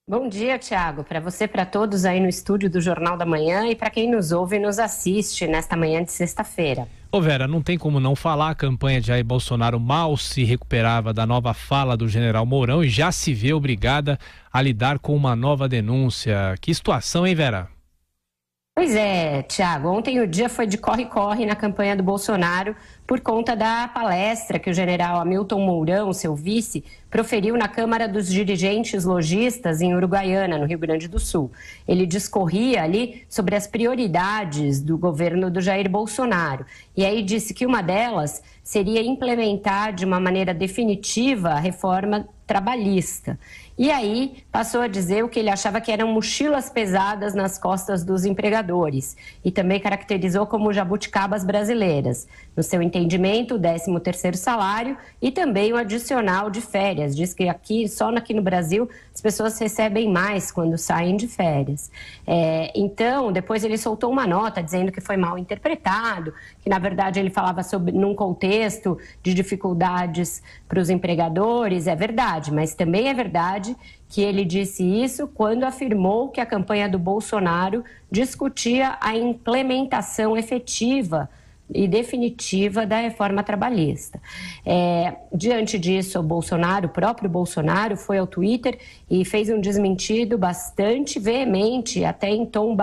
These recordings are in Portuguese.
Bom dia, Tiago. Para você, para todos aí no estúdio do Jornal da Manhã e para quem nos ouve e nos assiste nesta manhã de sexta-feira. Ô Vera, não tem como não falar, a campanha de Jair Bolsonaro mal se recuperava da nova fala do general Mourão e já se vê obrigada a lidar com uma nova denúncia. Que situação, hein, Vera? Pois é, Tiago, ontem o dia foi de corre-corre na campanha do Bolsonaro por conta da palestra que o general Hamilton Mourão, seu vice, proferiu na Câmara dos Dirigentes Lojistas em Uruguaiana, no Rio Grande do Sul. Ele discorria ali sobre as prioridades do governo do Jair Bolsonaro. E aí disse que uma delas seria implementar de uma maneira definitiva a reforma trabalhista. E aí passou a dizer o que ele achava que eram mochilas pesadas nas costas dos empregadores e também caracterizou como jabuticabas brasileiras. No seu entendimento, o 13º salário e também o adicional de férias. Diz que só aqui no Brasil, as pessoas recebem mais quando saem de férias. Então, depois ele soltou uma nota dizendo que foi mal interpretado, que na verdade ele falava num contexto de dificuldades para os empregadores. É verdade, mas também é verdade que ele disse isso quando afirmou que a campanha do Bolsonaro discutia a implementação efetiva e definitiva da reforma trabalhista. Diante disso, o próprio Bolsonaro foi ao Twitter e fez um desmentido bastante veemente, até em tom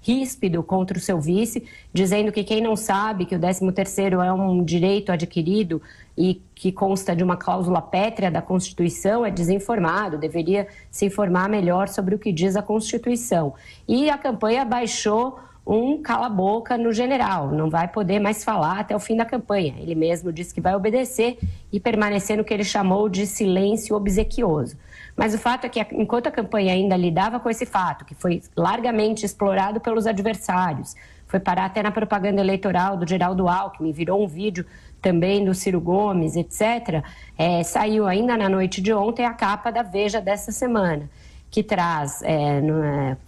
ríspido contra o seu vice, dizendo que quem não sabe que o 13º é um direito adquirido e que consta de uma cláusula pétrea da Constituição é desinformado, deveria se informar melhor sobre o que diz a Constituição. E a campanha baixou um cala-boca no general, não vai poder mais falar até o fim da campanha. Ele mesmo disse que vai obedecer e permanecer no que ele chamou de silêncio obsequioso. Mas o fato é que, enquanto a campanha ainda lidava com esse fato, que foi largamente explorado pelos adversários, foi parar até na propaganda eleitoral do Geraldo Alckmin, virou um vídeo também do Ciro Gomes, etc., saiu ainda na noite de ontem a capa da Veja dessa semana, que traz,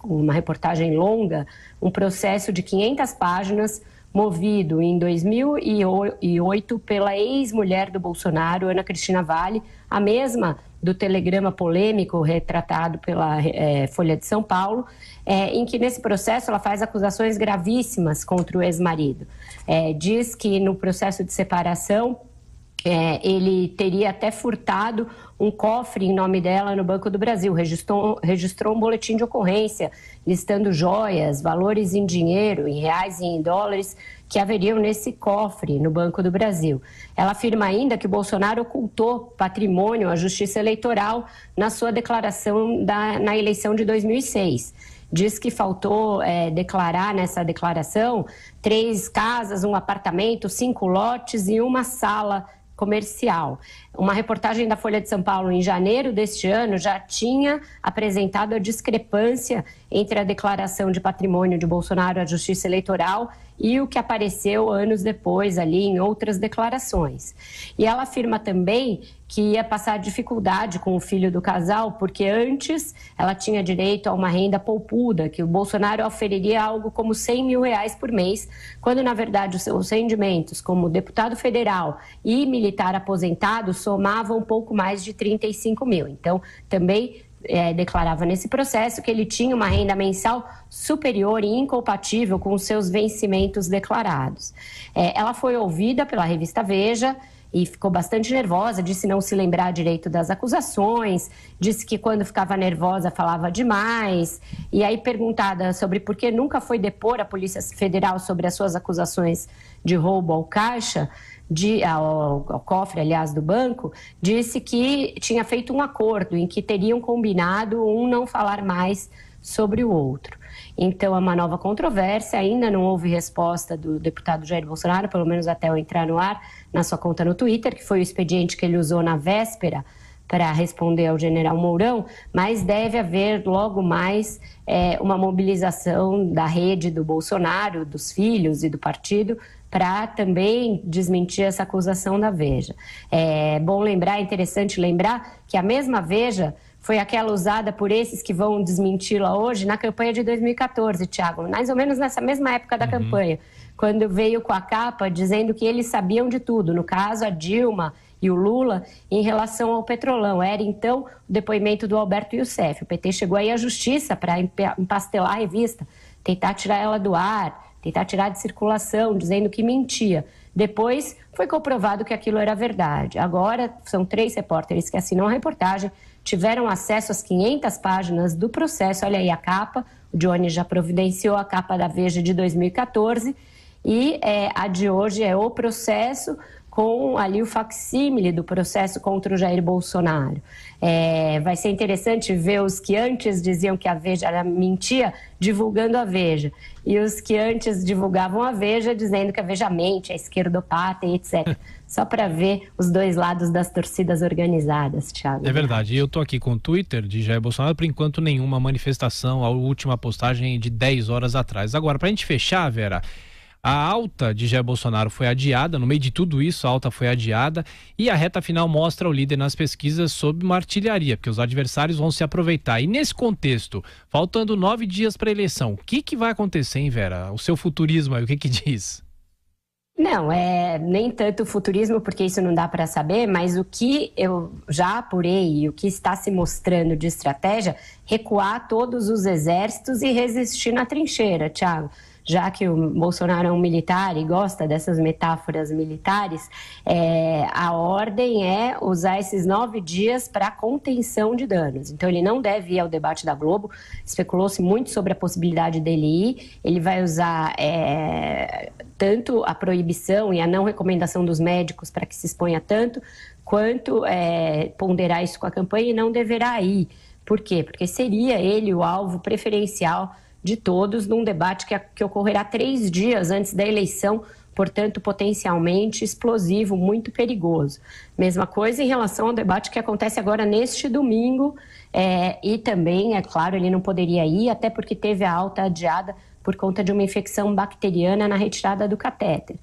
uma reportagem longa, um processo de 500 páginas movido em 2008 pela ex-mulher do Bolsonaro, Ana Cristina Valli, a mesma do telegrama polêmico retratado pela Folha de São Paulo, em que nesse processo ela faz acusações gravíssimas contra o ex-marido. Diz que no processo de separação ele teria até furtado um cofre em nome dela no Banco do Brasil, registrou um boletim de ocorrência listando joias, valores em dinheiro, em reais e em dólares que haveriam nesse cofre no Banco do Brasil. Ela afirma ainda que o Bolsonaro ocultou patrimônio à Justiça Eleitoral na sua declaração na eleição de 2006. Diz que faltou declarar nessa declaração 3 casas, um apartamento, 5 lotes e uma sala comercial. Uma reportagem da Folha de São Paulo em janeiro deste ano já tinha apresentado a discrepância entre a declaração de patrimônio de Bolsonaro à Justiça Eleitoral e o que apareceu anos depois ali em outras declarações. E ela afirma também que ia passar dificuldade com o filho do casal, porque antes ela tinha direito a uma renda poupuda, que o Bolsonaro oferiria algo como R$100 mil por mês, quando na verdade os seus rendimentos como deputado federal e militar aposentado somavam um pouco mais de 35 mil. Então, também declarava nesse processo que ele tinha uma renda mensal superior e incompatível com os seus vencimentos declarados. Ela foi ouvida pela revista Veja e ficou bastante nervosa, disse não se lembrar direito das acusações, disse que quando ficava nervosa falava demais, e aí perguntada sobre por que nunca foi depor a Polícia Federal sobre as suas acusações de roubo ao caixa, ao cofre, aliás, do banco, disse que tinha feito um acordo em que teriam combinado um não falar mais sobre o outro. Então, é uma nova controvérsia, ainda não houve resposta do deputado Jair Bolsonaro, pelo menos até eu entrar no ar, na sua conta no Twitter, que foi o expediente que ele usou na véspera para responder ao general Mourão, mas deve haver logo mais uma mobilização da rede do Bolsonaro, dos filhos e do partido, para também desmentir essa acusação da Veja. É interessante lembrar que a mesma Veja foi aquela usada por esses que vão desmenti-la hoje na campanha de 2014, Tiago, mais ou menos nessa mesma época da campanha, quando veio com a capa dizendo que eles sabiam de tudo, no caso a Dilma e o Lula em relação ao Petrolão. Era, então, o depoimento do Alberto Youssef. O PT chegou aí à justiça para empastelar a revista, tentar tirar ela do ar, tentar tirar de circulação, dizendo que mentia. Depois foi comprovado que aquilo era verdade. Agora são 3 repórteres que assinam a reportagem, tiveram acesso às 500 páginas do processo. Olha aí a capa, o Johnny já providenciou a capa da Veja de 2014 e a de hoje é o processo com ali o facsímile do processo contra o Jair Bolsonaro. Vai ser interessante ver os que antes diziam que a Veja era mentia, divulgando a Veja. E os que antes divulgavam a Veja, dizendo que a Veja mente, é esquerdopata e etc. Só para ver os dois lados das torcidas organizadas, Thiago. É verdade. E eu estou aqui com o Twitter de Jair Bolsonaro, por enquanto nenhuma manifestação, a última postagem de 10 horas atrás. Agora, para a gente fechar, Vera, a alta de Jair Bolsonaro foi adiada, no meio de tudo isso a alta foi adiada e a reta final mostra o líder nas pesquisas sob uma artilharia, porque os adversários vão se aproveitar. E nesse contexto, faltando 9 dias para a eleição, o que vai acontecer, hein, Vera? O seu futurismo aí, o que diz? Não, nem tanto futurismo, porque isso não dá para saber, mas o que eu já apurei e o que está se mostrando de estratégia, recuar todos os exércitos e resistir na trincheira, Thiago. Já que o Bolsonaro é um militar e gosta dessas metáforas militares, a ordem é usar esses 9 dias para contenção de danos. Então, ele não deve ir ao debate da Globo. Especulou-se muito sobre a possibilidade dele ir. Ele vai usar tanto a proibição e a não recomendação dos médicos para que se exponha tanto, quanto ponderar isso com a campanha e não deverá ir. Por quê? Porque seria ele o alvo preferencial de todos num debate que ocorrerá 3 dias antes da eleição, portanto, potencialmente explosivo, muito perigoso. Mesma coisa em relação ao debate que acontece agora neste domingo, e também, é claro, ele não poderia ir, até porque teve a alta adiada por conta de uma infecção bacteriana na retirada do catéter.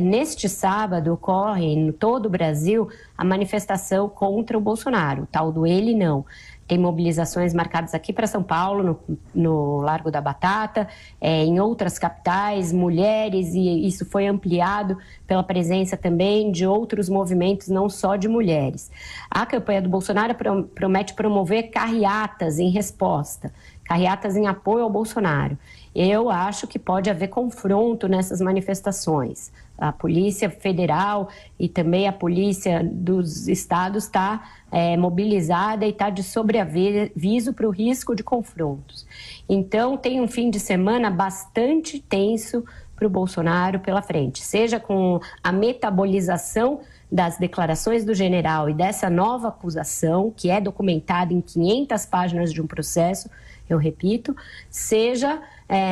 Neste sábado ocorre em todo o Brasil a manifestação contra o Bolsonaro, o tal do Ele Não. Tem mobilizações marcadas aqui para São Paulo, no Largo da Batata, em outras capitais, mulheres, e isso foi ampliado pela presença também de outros movimentos, não só de mulheres. A campanha do Bolsonaro promete promover carreatas em resposta, carreatas em apoio ao Bolsonaro. Eu acho que pode haver confronto nessas manifestações. A Polícia Federal e também a Polícia dos Estados está mobilizada e está de sobreaviso para o risco de confrontos. Então, tem um fim de semana bastante tenso para o Bolsonaro pela frente, seja com a metabolização das declarações do general e dessa nova acusação, que é documentada em 500 páginas de um processo, eu repito, seja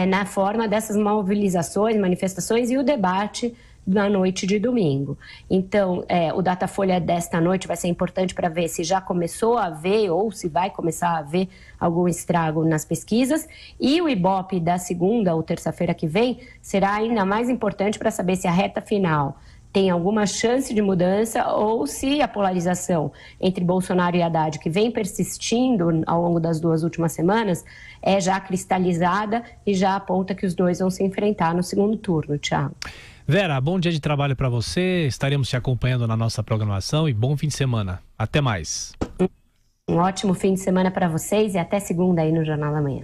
na forma dessas mobilizações, manifestações e o debate na noite de domingo. Então, o Datafolha desta noite vai ser importante para ver se já começou a haver ou se vai começar a haver algum estrago nas pesquisas, e o Ibope da segunda ou terça-feira que vem será ainda mais importante para saber se a reta final tem alguma chance de mudança ou se a polarização entre Bolsonaro e Haddad, que vem persistindo ao longo das 2 últimas semanas, é já cristalizada e já aponta que os dois vão se enfrentar no segundo turno, Thiago. Vera, bom dia de trabalho para você, estaremos te acompanhando na nossa programação e bom fim de semana. Até mais. Um ótimo fim de semana para vocês e até segunda aí no Jornal da Manhã.